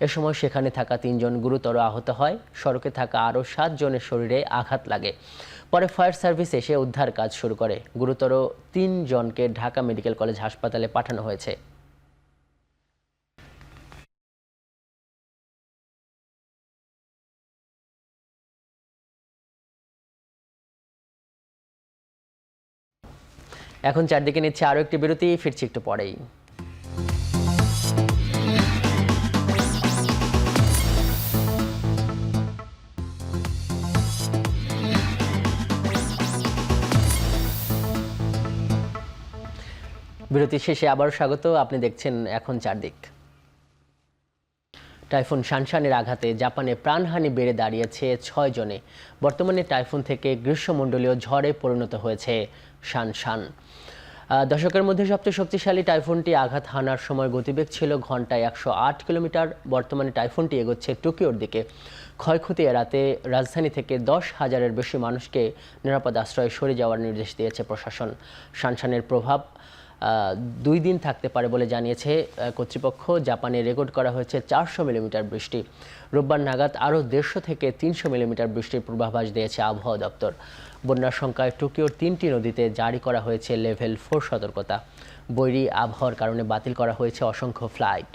এ সময় সেখানে থাকা 3 জন গুরুতর আহত হয়। সড়কে থাকা আরও 7 জনের শরীরে আঘাত লাগে। পরে ফায়ার সার্ভিস এসে উদ্ধার কাজ শুরু করে। গুরুতর 3 জনকে ঢাকা মেডিকেল কলেজ হাসপাতালে পাঠানো হয়েছে। এখন চারদিকে নিচ্ছে আরও একটি বিরতি, ফিরছি একটু পরেই। বিরতি শেষে আবারও স্বাগত। আপনি দেখছেন এখন চারদিক। টাইফুন শানশানের আঘাতে জাপানে প্রাণহানি বেড়ে দাঁড়িয়েছে 6 জনে। বর্তমানে টাইফুন থেকে গ্রীষ্মমণ্ডলীয় ঝড়ে পরিণত হয়েছে শানশান। দশকের মধ্যে সবচেয়ে শক্তিশালী টাইফুনটি আঘাত হানার সময় গতিবেগ ছিল ঘন্টায় 108 কিলোমিটার। বর্তমানে টাইফুনটি এগোচ্ছে টোকিওর দিকে। ক্ষয়ক্ষতি এড়াতে রাজধানী থেকে 10,000-এর বেশি মানুষকে নিরাপদ আশ্রয়ে সরে যাওয়ার নির্দেশ দিয়েছে প্রশাসন। শানশানের প্রভাব 2 দিন থাকতে পারে বলে জানিয়েছে কর্তৃপক্ষ। জাপানে রেকর্ড করা হয়েছে 400 মিলিমিটার বৃষ্টি। রোববার নাগাদ আরও 150 থেকে 300 মিলিমিটার বৃষ্টির পূর্বাভাস দিয়েছে আবহাওয়া দপ্তর। বন্যার সংখ্যায় টোকিওর 3টি নদীতে জারি করা হয়েছে লেভেল 4 সতর্কতা। বৈরী আবহাওয়ার কারণে বাতিল করা হয়েছে অসংখ্য ফ্লাইট।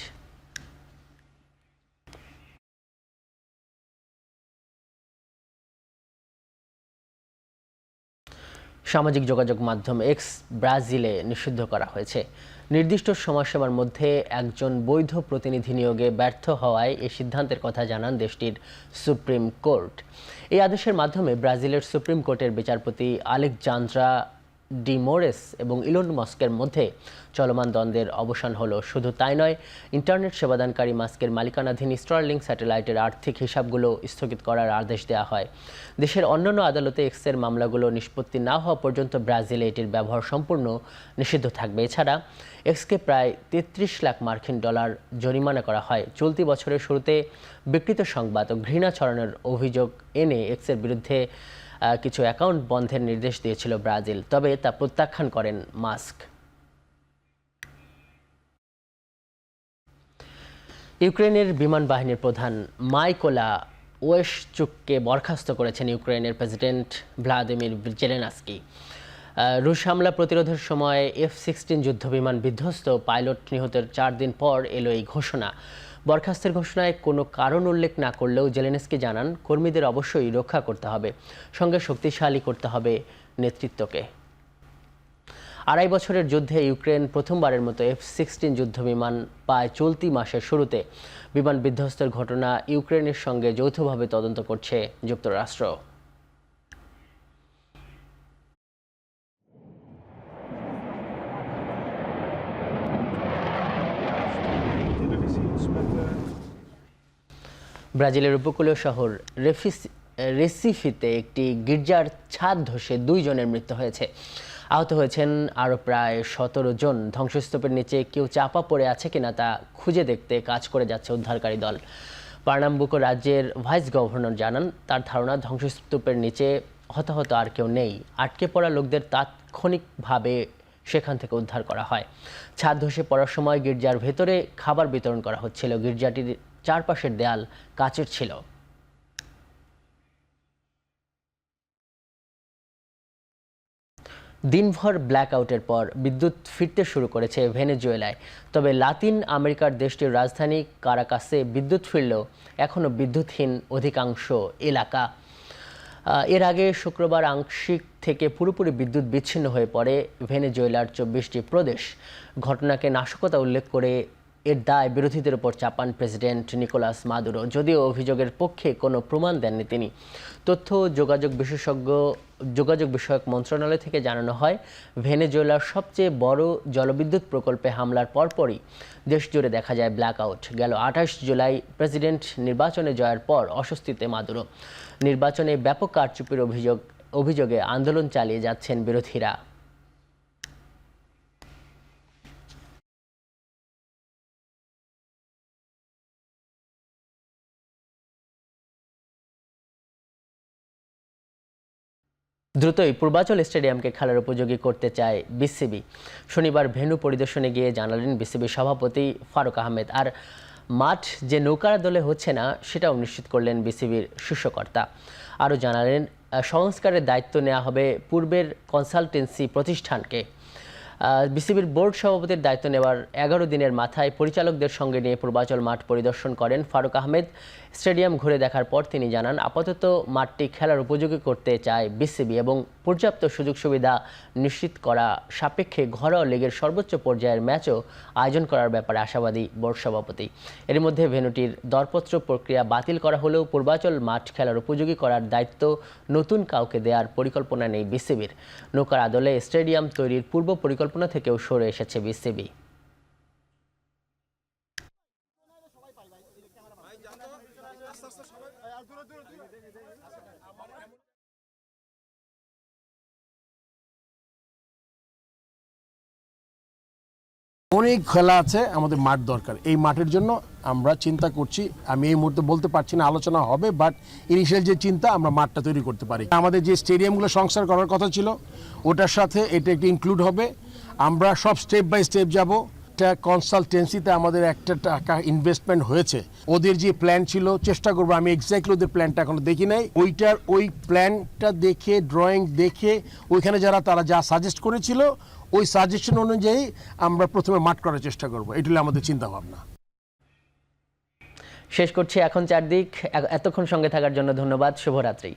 সামাজিক যোগাযোগ মাধ্যম এক্স ব্রাজিলে নিষিদ্ধ করা হয়েছে। নির্দিষ্ট সময়সীমার মধ্যে একজন বৈধ প্রতিনিধি নিয়োগে ব্যর্থ হওয়ায় এই সিদ্ধান্তের কথা জানান দেশটির সুপ্রিম কোর্ট। এই আদেশের মাধ্যমে ব্রাজিলের সুপ্রিম কোর্টের বিচারপতি আলেকজান্দ্রা ডি মোরেস এবং ইলন মাস্কের মধ্যে চলমান দ্বন্দ্বের অবসান হলো। শুধু তাই নয়, ইন্টারনেট সেবাদানকারী মাস্কের মালিকানাধীন স্টারলিং স্যাটেলাইটের আর্থিক হিসাবগুলো স্থগিত করার আদেশ দেওয়া হয়। দেশের অন্যান্য আদালতে এক্সের মামলাগুলো নিষ্পত্তি না হওয়া পর্যন্ত ব্রাজিলে এটির ব্যবহার সম্পূর্ণ নিষিদ্ধ থাকবে। এছাড়া এক্সকে প্রায় 33 লাখ মার্কিন ডলার জরিমানা করা হয়। চলতি বছরের শুরুতে বিকৃত সংবাদ ও ঘৃণা ছড়ানোর অভিযোগ এনে এক্সের বিরুদ্ধে কিছু অ্যাকাউন্ট বন্ধের নির্দেশ দিয়েছিল ব্রাজিল, তবে তা প্রত্যাখ্যান করেন মাস্ক। ইউক্রেনের বিমান বাহিনীর প্রধান মাইকোলা ওয়েশচুককে বরখাস্ত করেছেন ইউক্রেনের প্রেসিডেন্ট ভ্লাদিমির জেলেনস্কি। রুশ হামলা প্রতিরোধের সময় F-16 যুদ্ধবিমান বিধ্বস্ত, পাইলট নিহতের 4 দিন পর এলো এই ঘোষণা। বরখাস্তের ঘোষণায় কোনো কারণ উল্লেখ না করলেও জেলেনস্কি জানান, কর্মীদের অবশ্যই রক্ষা করতে হবে, সঙ্গে শক্তিশালী করতে হবে নেতৃত্বকে। 2.5 বছরের যুদ্ধে ইউক্রেন প্রথমবারের মতো F-16 যুদ্ধবিমান পায় চলতি মাসের শুরুতে। বিমান বিধ্বস্তের ঘটনা ইউক্রেনের সঙ্গে যৌথভাবে তদন্ত করছে যুক্তরাষ্ট্র। ব্রাজিলের উপকূলীয় শহর রেসিফিতে একটি গির্জার ছাদ ধসে 2 জনের মৃত্যু হয়েছে। আহত হয়েছেন আরও প্রায় 17 জন। ধ্বংসস্তূপের নিচে কেউ চাপা পড়ে আছে কিনা তা খুঁজে দেখতে কাজ করে যাচ্ছে উদ্ধারকারী দল। পার্নাম্বুকো রাজ্যের ভাইস গভর্নর জানান, তার ধারণা ধ্বংসস্তূপের নিচে হতাহত আর কেউ নেই। আটকে পড়া লোকদের তাৎক্ষণিকভাবে সেখান থেকে উদ্ধার করা হয়। ছাদ ধসে পড়ার সময় গির্জার ভেতরে খাবার বিতরণ করা হচ্ছিল। গির্জাটির চারপাশের দেয়াল কাচের ছিল। দিনভর ব্ল্যাকআউটের পর বিদ্যুৎ ফিরতে শুরু করেছে ভেনেজুয়েলায়। তবে লাতিন আমেরিকার দেশটির রাজধানী কারাকাসে বিদ্যুৎ ফিরলেও এখনও বিদ্যুৎহীন অধিকাংশ এলাকা। এর আগে শুক্রবার আংশিক থেকে পুরোপুরি বিদ্যুৎ বিচ্ছিন্ন হয়ে পড়ে ভেনেজুয়েলার 24টি প্রদেশ। ঘটনাকে নাশকতা উল্লেখ করে এর দায় বিরোধীদের উপর চাপান প্রেসিডেন্ট নিকোলাস মাদুরো। যদিও অভিযোগের পক্ষে কোনো প্রমাণ দেননি তিনি। তথ্য যোগাযোগ বিষয়ক মন্ত্রণালয় থেকে জানানো হয়, ভেনেজুয়েলার সবচেয়ে বড় জলবিদ্যুৎ প্রকল্পে হামলার পরপরই দেশ জুড়ে দেখা যায় ব্ল্যাকআউট। গেল 28 জুলাই প্রেসিডেন্ট নির্বাচনে জয়ের পর অস্বস্তিতে মাদুরো। নির্বাচনে ব্যাপক কারচুপির অভিযোগে আন্দোলন চালিয়ে যাচ্ছেন বিরোধীরা। দ্রুতই পূর্বাচল স্টেডিয়ামকে খেলার উপযোগী করতে চায় বিসিবি। শনিবার ভেন্যু পরিদর্শনে গিয়ে জানালেন বিসিবি সভাপতি ফারুক আহমেদ। আর মাঠ যে নৌকার দলে হচ্ছে না সেটাও নিশ্চিত করলেন বিসিবির শীর্ষকর্তা। আরও জানালেন, সংস্কারের দায়িত্ব নেওয়া হবে পূর্বের কনসালটেন্সি প্রতিষ্ঠানকে। বিসিবির বোর্ড সভাপতির দায়িত্ব নেওয়ার 11 দিনের মাথায় পরিচালকদের সঙ্গে নিয়ে পূর্বাচল মাঠ পরিদর্শন করেন ফারুক আহমেদ। স্টেডিয়াম ঘুরে দেখার পর তিনি জানান, আপাতত মাঠটি খেলার উপযোগী করতে চায় বিসিবি এবং পর্যাপ্ত সুযোগ সুবিধা নিশ্চিত করা সাপেক্ষে ঘরোয়া লিগের সর্বোচ্চ পর্যায়ের ম্যাচও আয়োজন করার ব্যাপারে আশাবাদী বোর্ড সভাপতি। এর মধ্যে ভেন্যুটির দরপত্র প্রক্রিয়া বাতিল করা হলেও পূর্বাচল মাঠ খেলার উপযোগী করার দায়িত্ব নতুন কাউকে দেওয়ার পরিকল্পনা নেই বিসিবির। নৌকার আদলে স্টেডিয়াম তৈরির পূর্ব পরিকল্পনা থেকেও সরে এসেছে বিসিবি। অনেক খেলা আছে, আমাদের মাঠ দরকার। এই মাঠের জন্য আমরা চিন্তা করছি। আমি এই মুহূর্তে বলতে পারছি না আলোচনা হবে, বাট ইনিশিয়াল যে চিন্তা আমরা মাঠটা তৈরি করতে পারি। আমাদের যে স্টেডিয়ামগুলো সংস্কার করার কথা ছিল ওটার সাথে এটা একটু ইনক্লুড হবে। আমরা সব স্টেপ বাই স্টেপ যাব। একটা কনসালটেন্সিতে আমাদের একটা টাকা ইনভেস্টমেন্ট হয়েছে, ওদের যে প্ল্যান ছিল চেষ্টা করবো। আমি এক্স্যাক্টলি ওদের প্ল্যানটা এখনো দেখি নাই। ওই প্ল্যানটা দেখে, ড্রয়িং দেখে, ওইখানে তারা যা সাজেস্ট করেছিল ওই সাজেশন অনুযায়ী আমরা প্রথমে মাঠ করার চেষ্টা করবো। এটি হলো আমাদের চিন্তা ভাবনা। শেষ করছি এখন চারদিক। এতক্ষণ সঙ্গে থাকার জন্য ধন্যবাদ। শুভরাত্রি।